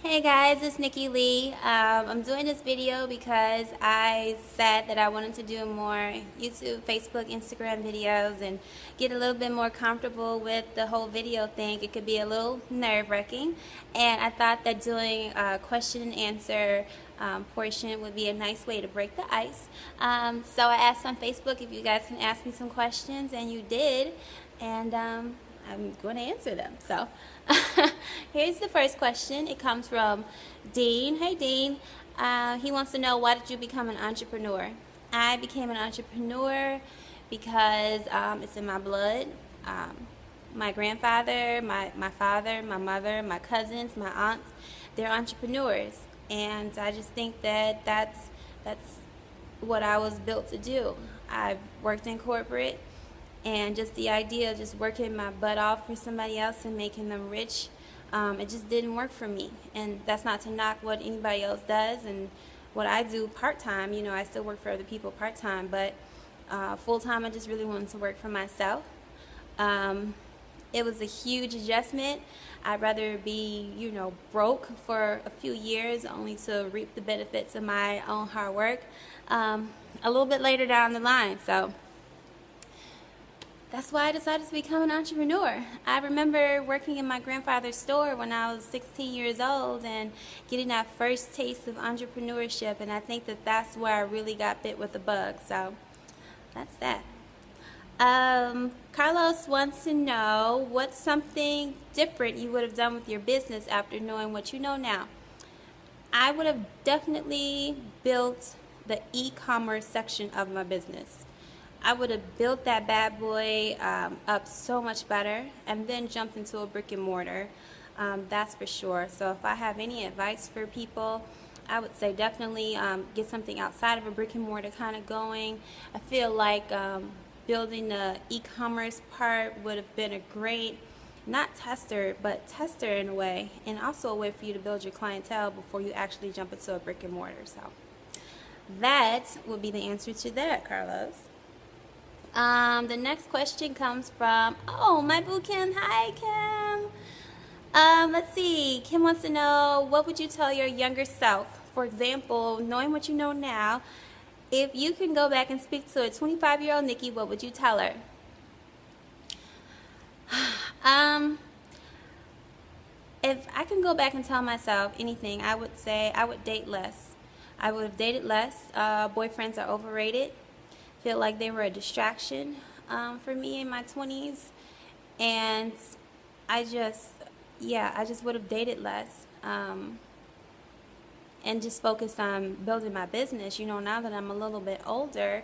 Hey guys, it's Nikki Lee. I'm doing this video because I said that I wanted to do more YouTube, Facebook, Instagram videos and get a little bit more comfortable with the whole video thing. It could be a little nerve-wracking, and I thought that doing a question and answer portion would be a nice way to break the ice. So I asked on Facebook if you guys can ask me some questions, and you did, and I'm going to answer them. So here's the first question. It comes from Dean. Hey Dean. He wants to know, why did you become an entrepreneur? I became an entrepreneur because it's in my blood. My grandfather, my father, my mother, my cousins, my aunts, they're entrepreneurs. And I just think that that's what I was built to do. I've worked in corporate, and just the idea of just working my butt off for somebody else and making them rich, it just didn't work for me. And that's not to knock what anybody else does and what I do part-time. You know, I still work for other people part-time, but full-time I just really wanted to work for myself. It was a huge adjustment. I'd rather be, you know, broke for a few years only to reap the benefits of my own hard work a little bit later down the line. So that's why I decided to become an entrepreneur. I remember working in my grandfather's store when I was 16 years old and getting that first taste of entrepreneurship, and I think that that's where I really got bit with the bug. So that's that. Carlos wants to know, what's something different you would have done with your business after knowing what you know now? I would have definitely built the e-commerce section of my business. I would have built that bad boy up so much better, and then jumped into a brick and mortar. That's for sure. So if I have any advice for people, I would say definitely get something outside of a brick and mortar kind of going. I feel like building the e-commerce part would have been a great, not tester, but tester in a way, and also a way for you to build your clientele before you actually jump into a brick and mortar. So that would be the answer to that, Carlos. The next question comes from, my boo Kim. Hi, Kim. Let's see. Kim wants to know, what would you tell your younger self? For example, knowing what you know now, if you can go back and speak to a 25-year-old Nikki, what would you tell her? If I can go back and tell myself anything, I would say I would date less. I would have dated less. Boyfriends are overrated. Feel like they were a distraction for me in my 20s, and I just would have dated less and just focused on building my business. You know, now that I'm a little bit older,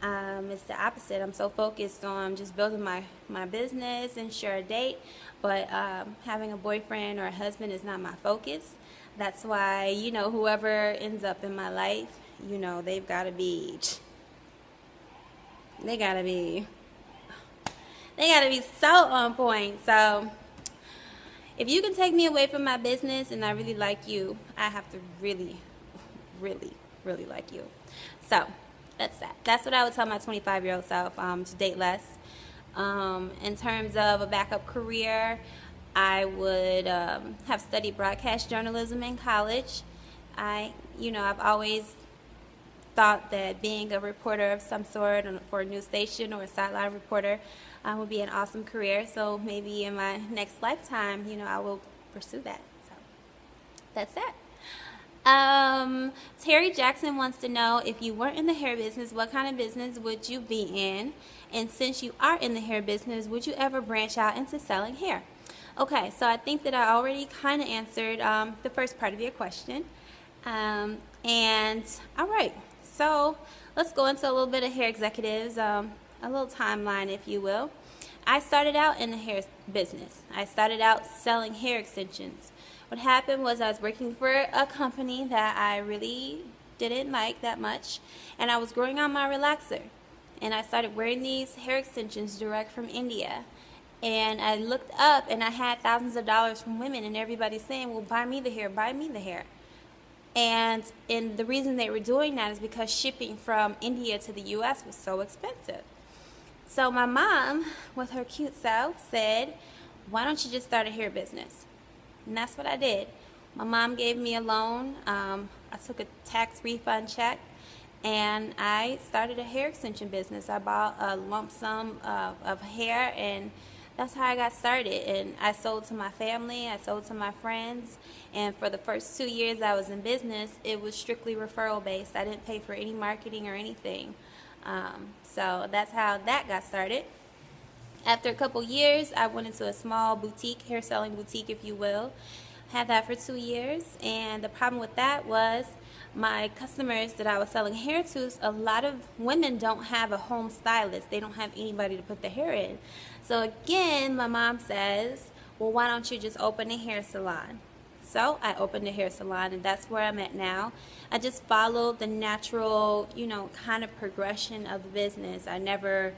it's the opposite. I'm so focused on just building my business and sure, a date, but having a boyfriend or a husband is not my focus. That's why, you know, whoever ends up in my life, you know, they gotta be so on point. So if you can take me away from my business and I really like you, I have to really, really, really like you. So that's that. That's what I would tell my 25-year-old self, to date less. In terms of a backup career, I would have studied broadcast journalism in college. I've always thought that being a reporter of some sort for a news station or a sideline reporter would be an awesome career. So maybe in my next lifetime, you know, I will pursue that. So that's that. Terry Jackson wants to know, if you weren't in the hair business, what kind of business would you be in? And since you are in the hair business, would you ever branch out into selling hair? Okay, so I think that I already kind of answered the first part of your question. And all right. So let's go into a little bit of hair executives, a little timeline, if you will. I started out in the hair business. I started out selling hair extensions. What happened was I was working for a company that I really didn't like that much, and I was growing on my relaxer. And I started wearing these hair extensions direct from India. And I looked up and I had thousands of dollars from women, and everybody's saying, well, buy me the hair, buy me the hair. And the reason they were doing that is because shipping from India to the U.S. was so expensive. So my mom, with her cute self, said, why don't you just start a hair business? And that's what I did. My mom gave me a loan. I took a tax refund check, and I started a hair extension business. I bought a lump sum of hair, and that's how I got started. And I sold to my family, I sold to my friends, and for the first 2 years I was in business, it was strictly referral based. I didn't pay for any marketing or anything. So that's how that got started. After a couple years, I went into a small boutique, hair selling boutique, if you will. Had that for 2 years, and the problem with that was my customers that I was selling hair to, a lot of women don't have a home stylist. They don't have anybody to put their hair in. So again, my mom says, well, why don't you just open a hair salon? So I opened a hair salon, and that's where I'm at now. I just followed the natural, kind of progression of the business. I never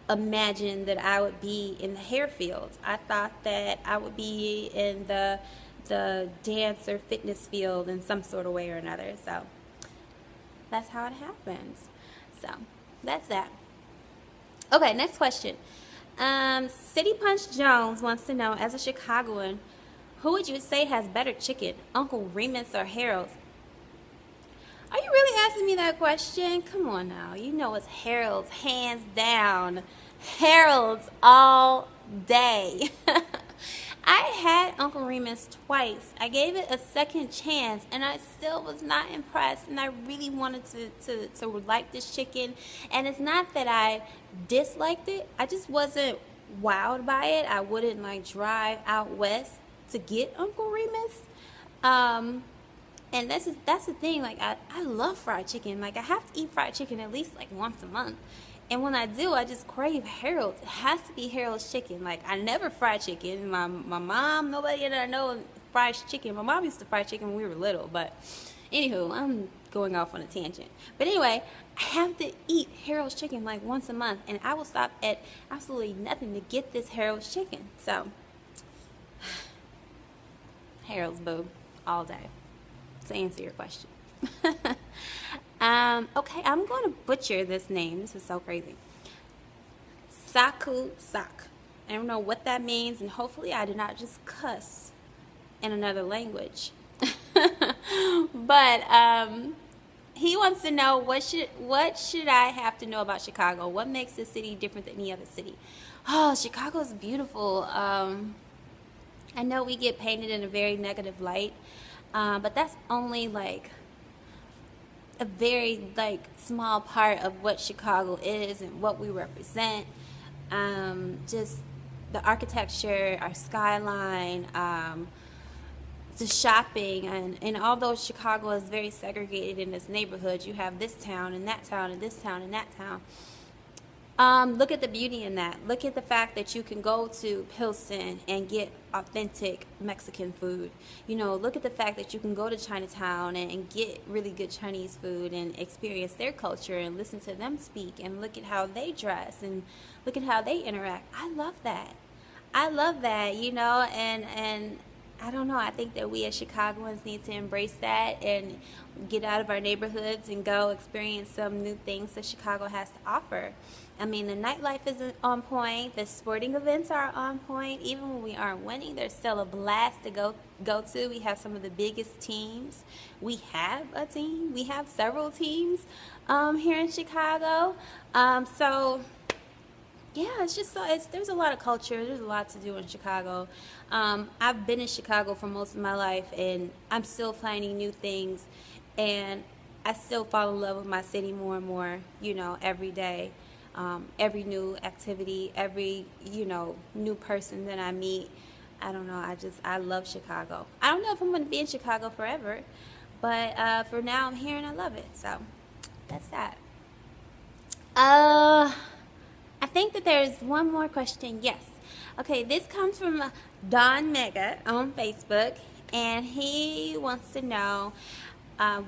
imagined that I would be in the hair field. I thought that I would be in the dance or fitness field in some sort of way or another. So that's how it happens. So that's that. Okay, next question. City Punch Jones wants to know, as a Chicagoan, who would you say has better chicken, Uncle Remus or Harold's? Are you really asking me that question? Come on now. You know it's Harold's, hands down. Harold's all day. I had Uncle Remus twice. I gave it a second chance, and I still was not impressed, and I really wanted to like this chicken. And it's not that I disliked it. I just wasn't wowed by it. I wouldn't drive out west to get Uncle Remus. And that's the thing. I love fried chicken. I have to eat fried chicken at least once a month. And when I do, I just crave Harold's. It has to be Harold's chicken. I never fried chicken. My mom, nobody that I know fries chicken. My mom used to fry chicken when we were little. But anywho, I'm going off on a tangent. But anyway, I have to eat Harold's chicken once a month. And I will stop at absolutely nothing to get this Harold's chicken. So, Harold's, boo, all day. To answer your question. Okay, I'm going to butcher this name. This is so crazy. Saku Sak. I don't know what that means, and hopefully I did not just cuss in another language. But he wants to know, what should I have to know about Chicago? What makes this city different than any other city? Oh, Chicago's beautiful. I know we get painted in a very negative light. But that's only a very small part of what Chicago is and what we represent. Just the architecture, our skyline, the shopping, and although Chicago is very segregated in its neighborhoods, you have this town and that town and this town and that town. Look at the beauty in that. Look at the fact that you can go to Pilsen and get authentic Mexican food. Look at the fact that you can go to Chinatown and get really good Chinese food and experience their culture and listen to them speak and look at how they dress and look at how they interact. I love that. And I don't know, I think that we as Chicagoans need to embrace that and get out of our neighborhoods and go experience some new things that Chicago has to offer. I mean, the nightlife is on point, the sporting events are on point. Even when we aren't winning, there's still a blast to go to. We have some of the biggest teams. We have a team. We have several teams here in Chicago. So yeah, it's just there's a lot of culture. There's a lot to do in Chicago. I've been in Chicago for most of my life, and I'm still finding new things, and I still fall in love with my city more and more, every day. Every new activity, every, new person that I meet. I don't know, I love Chicago. I don't know if I'm going to be in Chicago forever, but for now I'm here and I love it. So that's that. I think that there's one more question. Yes. Okay, this comes from Don Mega on Facebook, and he wants to know,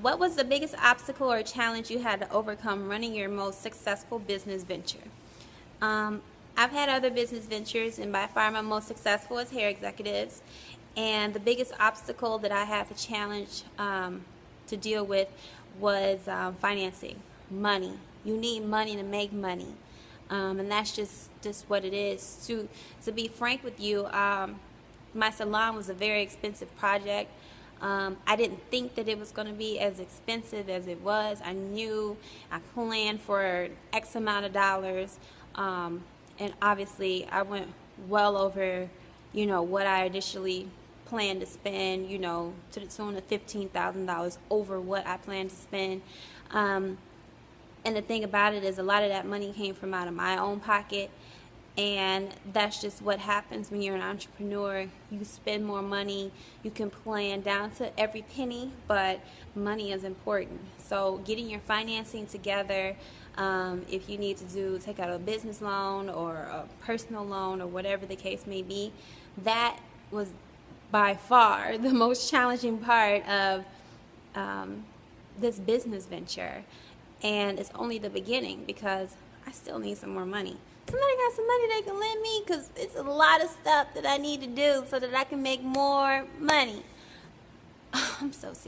what was the biggest obstacle or challenge you had to overcome running your most successful business venture? I've had other business ventures, and by far my most successful is hair executives. And the biggest obstacle that I had to challenge to deal with was financing, money. You need money to make money. And that's just what it is. To be frank with you, my salon was a very expensive project. I didn't think that it was going to be as expensive as it was. I knew I planned for X amount of dollars, and obviously I went well over, what I initially planned to spend, to the tune of $15,000 over what I planned to spend. And the thing about it is a lot of that money came from out of my own pocket. And that's just what happens when you're an entrepreneur. You spend more money, you can plan down to every penny, but money is important. So getting your financing together, if you need to take out a business loan or a personal loan or whatever the case may be, that was by far the most challenging part of this business venture. And it's only the beginning because I still need some more money. Somebody got some money they can lend me, because it's a lot of stuff that I need to do so that I can make more money. I'm so serious.